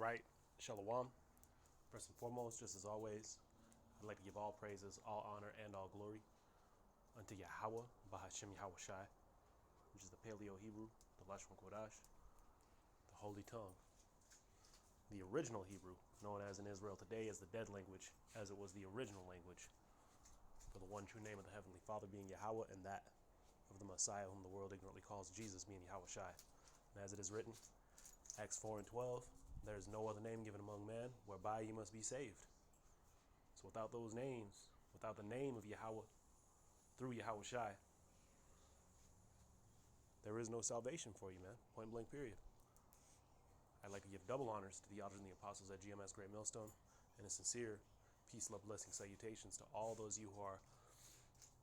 right, Shalom. First and foremost, just as always, I'd like to give all praises, all honor, and all glory unto Yahweh, Bahashem Yahweh Shai, which is the Paleo Hebrew, the Lashon Kodash, the Holy Tongue, the original Hebrew, known as in Israel today as the dead language, as it was the original language, for the one true name of the Heavenly Father being Yahweh, and that of the Messiah, whom the world ignorantly calls Jesus, being Yahweh Shai. And as it is written, Acts 4 and 12, there is no other name given among men whereby you must be saved. So without those names, without the name of Yahweh, through Yahweh Shai, there is no salvation for you, man. Point blank, period. I'd like to give double honors to the elders and the apostles at GMS Great Millstone, and a sincere peace, love, blessing, salutations to all those of you who are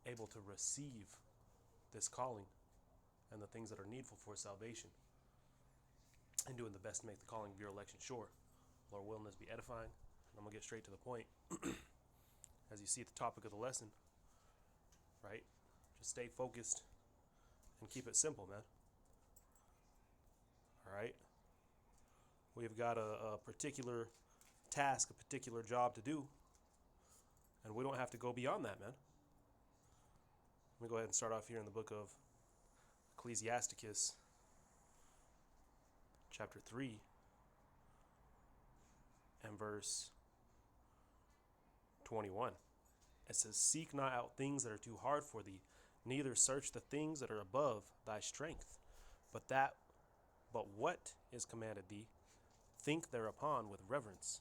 able to receive this calling and the things that are needful for salvation, and doing the best to make the calling of your election sure. Lord willing, this be edifying. And I'm going to get straight to the point. As you see at the topic of the lesson, right? Just stay focused and keep it simple, man. All right? We've got a particular task, a particular job to do, and we don't have to go beyond that, man. Let me go ahead and start off here in the book of Ecclesiasticus, chapter 3, and verse 21. It says, "Seek not out things that are too hard for thee, neither search the things that are above thy strength. But what is commanded thee, think thereupon with reverence.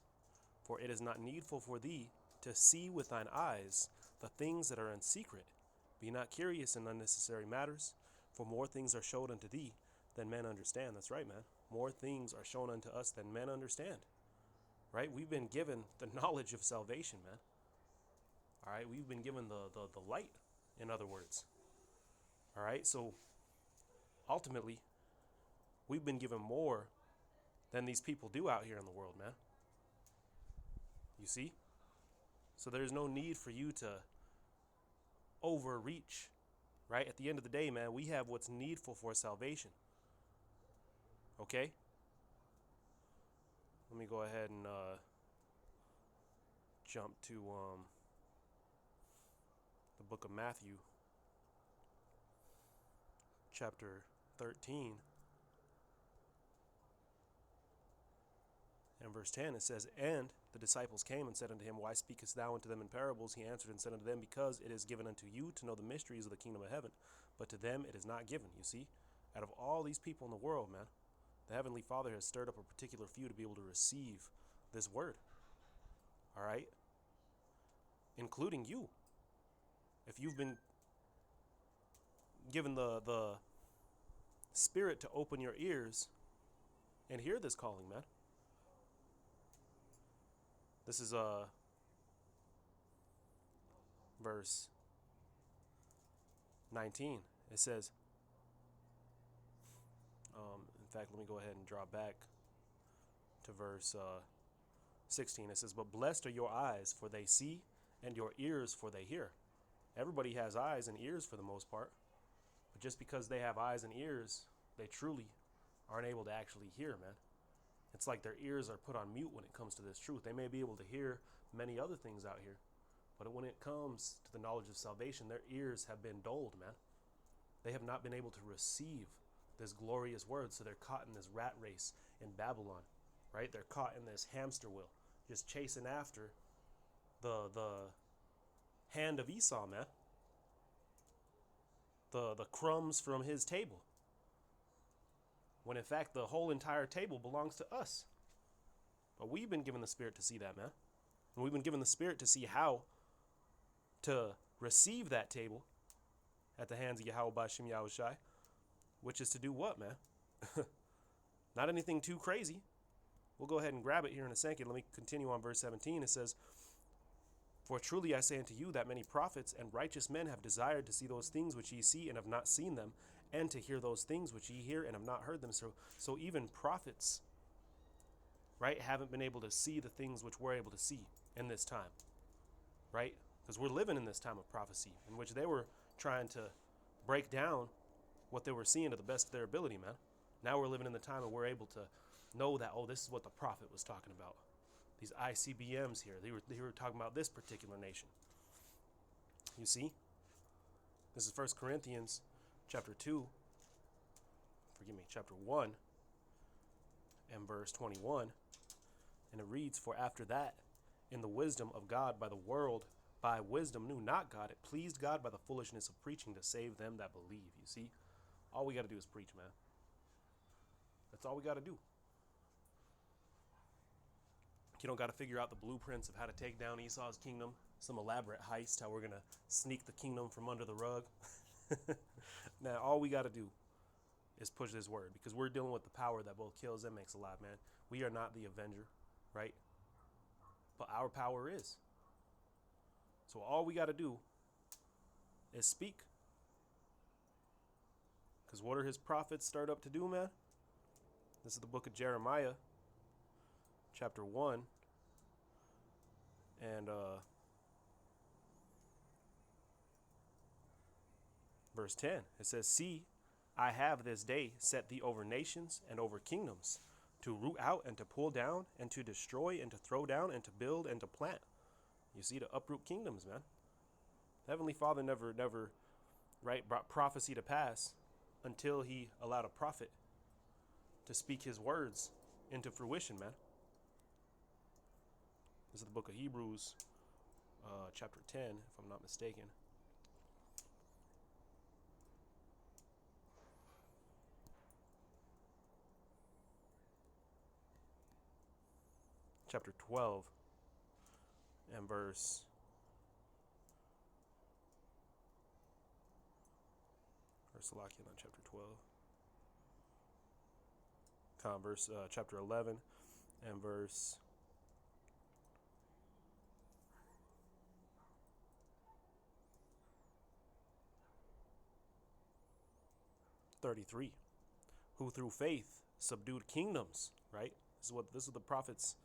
For it is not needful for thee to see with thine eyes the things that are in secret. Be not curious in unnecessary matters, for more things are showed unto thee than men understand." That's right, man. More things are shown unto us than men understand. Right? We've been given the knowledge of salvation, man. All right? We've been given the light, in other words. All right? So ultimately, we've been given more than these people do out here in the world, man. You see? So there's no need for you to overreach, right? At the end of the day, man, we have what's needful for salvation. Okay? Let me go ahead and jump to the book of Matthew, chapter 13. And verse 10, it says, "And the disciples came and said unto him, Why speakest thou unto them in parables? He answered and said unto them, Because it is given unto you to know the mysteries of the kingdom of heaven, but to them it is not given." You see, out of all these people in the world, man, the Heavenly Father has stirred up a particular few to be able to receive this word. All right? Including you. If you've been given the Spirit to open your ears and hear this calling, man. This is verse 19. It says, in fact, let me go ahead and draw back to verse 16. It says, "But blessed are your eyes, for they see, and your ears, for they hear." Everybody has eyes and ears for the most part. But just because they have eyes and ears, they truly aren't able to actually hear, man. It's like their ears are put on mute when it comes to this truth. They may be able to hear many other things out here, but when it comes to the knowledge of salvation, their ears have been dulled, man. They have not been able to receive this glorious word, so they're caught in this rat race in Babylon, right? They're caught in this hamster wheel, just chasing after the hand of Esau, man. The crumbs from his table. When in fact, the whole entire table belongs to us. But we've been given the Spirit to see that, man. And we've been given the Spirit to see how to receive that table at the hands of Yahweh Bashem Yahweh Shai, which is to do what, man? Not anything too crazy. We'll go ahead and grab it here in a second. Let me continue on verse 17. It says, "For truly I say unto you that many prophets and righteous men have desired to see those things which ye see and have not seen them, and to hear those things which ye hear and have not heard them." So even prophets, right, haven't been able to see the things which we're able to see in this time, right? Because we're living in this time of prophecy in which they were trying to break down what they were seeing to the best of their ability, man. Now we're living in the time where we're able to know that, oh, this is what the prophet was talking about. These ICBMs here, they were talking about this particular nation. You see? This is 1 Corinthians chapter 2, chapter 1 and verse 21. And it reads, "For after that, in the wisdom of God by the world, by wisdom knew not God. It pleased God by the foolishness of preaching to save them that believe." You see? All we got to do is preach, man. That's all we got to do. You don't got to figure out the blueprints of how to take down Esau's kingdom, some elaborate heist, how we're going to sneak the kingdom from under the rug. Now, all we got to do is push this word, because we're dealing with the power that both kills and makes alive, man. We are not the avenger, right? But our power is. So all we got to do is speak. Because what are his prophets start up to do, man? This is the book of Jeremiah, chapter 1, and verse 10. It says, "See, I have this day set thee over nations and over kingdoms, to root out and to pull down and to destroy and to throw down and to build and to plant." You see, to uproot kingdoms, man. The Heavenly Father never, right, brought prophecy to pass until he allowed a prophet to speak his words into fruition, man. This is the book of Hebrews, chapter 10, if I'm not mistaken. Chapter 12 and verse Salakia, not chapter 12. Chapter 11 and verse 33. "Who through faith subdued kingdoms," right? This is what the prophets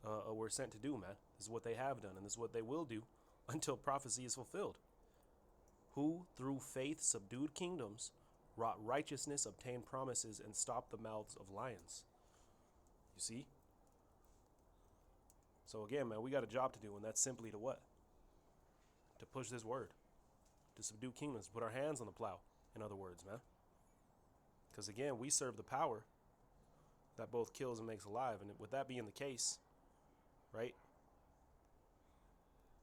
were sent to do, man. This is what they have done, and this is what they will do until prophecy is fulfilled. "Who through faith subdued kingdoms, wrought righteousness, obtained promises, and stopped the mouths of lions." You see? So again, man, we got a job to do, and that's simply to what? To push this word, to subdue kingdoms, put our hands on the plow, in other words, man. Because again, we serve the power that both kills and makes alive, and with that being the case, right?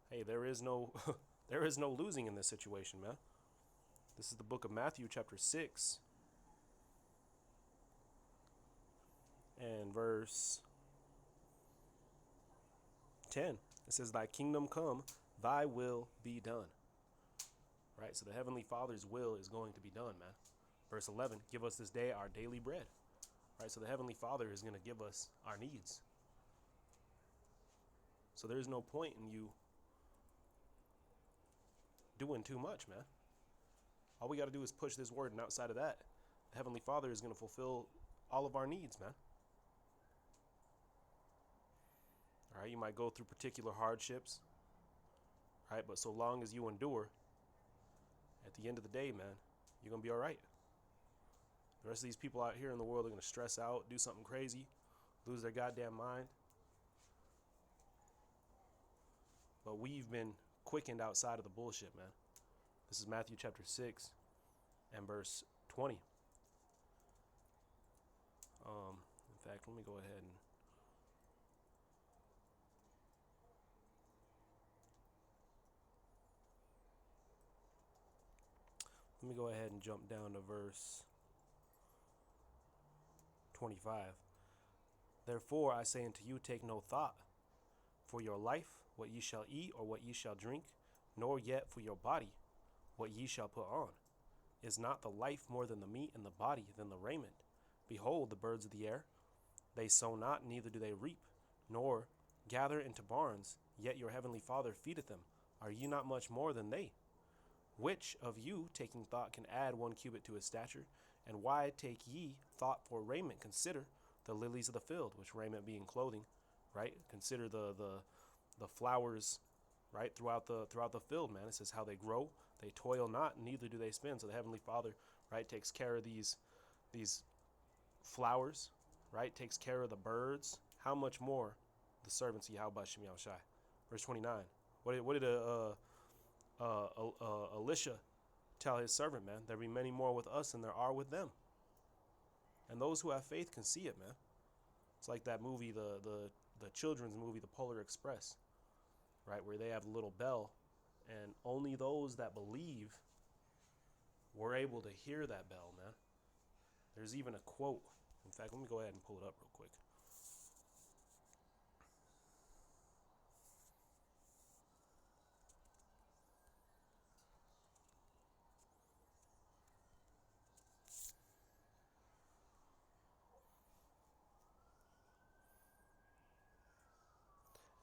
Hey, there is no there is no losing in this situation, man. This is the book of Matthew, chapter 6, and verse 10. It says, "Thy kingdom come, thy will be done." Right? So the Heavenly Father's will is going to be done, man. Verse 11, "Give us this day our daily bread." Right? So the Heavenly Father is going to give us our needs. So there's no point in you doing too much, man. All we got to do is push this word, and outside of that, the Heavenly Father is going to fulfill all of our needs, man. All right, you might go through particular hardships, right? But so long as you endure, at the end of the day, man, you're going to be all right. The rest of these people out here in the world are going to stress out, do something crazy, lose their goddamn mind. But we've been quickened outside of the bullshit, man. This is Matthew chapter 6 and verse 20. In fact, let me go ahead and jump down to verse 25. "Therefore I say unto you, take no thought for your life, what ye shall eat or what ye shall drink, nor yet for your body, what ye shall put on. Is not the life more than the meat, and the body than the raiment? Behold the birds of the air, they sow not, neither do they reap, nor gather into barns, yet your heavenly Father feedeth them. Are ye not much more than they? Which of you, taking thought, can add 1 cubit to his stature? And why take ye thought for raiment? Consider the lilies of the field," which raiment being clothing, right? Consider the flowers, right, throughout the field, man. It says how they grow, they toil not, neither do they spin. So the Heavenly Father, right, takes care of these flowers, right, takes care of the birds, how much more the servants of Yahweh Shem Yahushai. Verse 29. What did Elisha tell his servant, man? There be many more with us than there are with them. And those who have faith can see it, man. It's like that movie, the children's movie, The Polar Express, right, where they have a little bell, and only those that believe were able to hear that bell, man. There's even a quote. In fact, let me go ahead and pull it up real quick.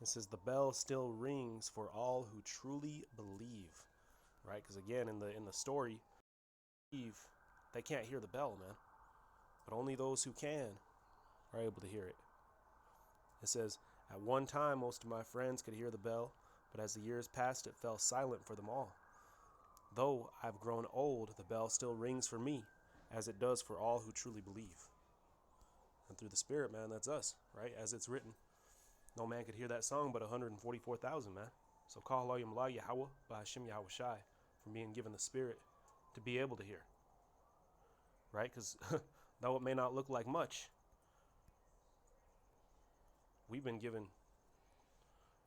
It says the bell still rings for all who truly believe, right? Because again, in the story, they can't hear the bell, man. But only those who can are able to hear it. It says, at one time, most of my friends could hear the bell, but as the years passed, it fell silent for them all. Though I've grown old, the bell still rings for me, as it does for all who truly believe. And through the Spirit, man, that's us, right? As it's written, no man could hear that song but 144,000, man. So call Yahweh Yahweh by Hashem Yahweh Shai from being given the Spirit to be able to hear, right? Because though it may not look like much, we've been given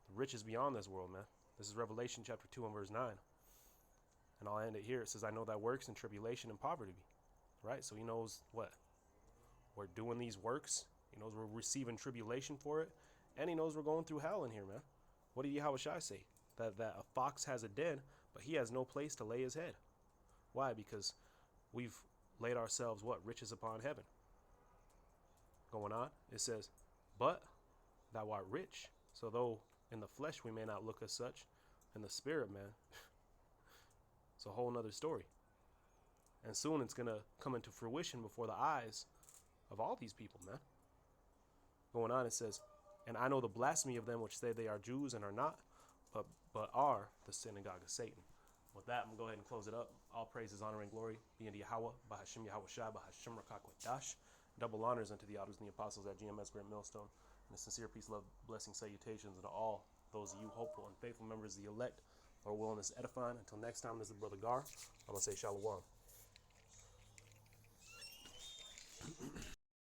the riches beyond this world, man. This is Revelation chapter 2 and verse 9. And I'll end it here. It says, I know thy works in tribulation and poverty, right? So he knows what? We're doing these works. He knows we're receiving tribulation for it. And he knows we're going through hell in here, man. What did Yahweh Shai say? That a fox has a den, but he has no place to lay his head. Why? Because we've laid ourselves, what? Riches upon heaven. Going on, it says, but thou art rich. So though in the flesh we may not look as such, in the spirit, man, it's a whole nother story. And soon it's going to come into fruition before the eyes of all these people, man. Going on, it says, and I know the blasphemy of them which say they are Jews and are not, but are the synagogue of Satan. With that, I'm going to go ahead and close it up. All praises, honor, and glory be unto Yahweh, Bahashim Yahweh Shai, Bahashim Rakak Dash. Double honors unto the elders and the apostles at GMS Great Millstone. And a sincere peace, love, blessing, salutations unto all those of you hopeful and faithful members of the elect, Lord willing, is edifying. Until next time, this is Brother Gar. I'm going to say Shalom.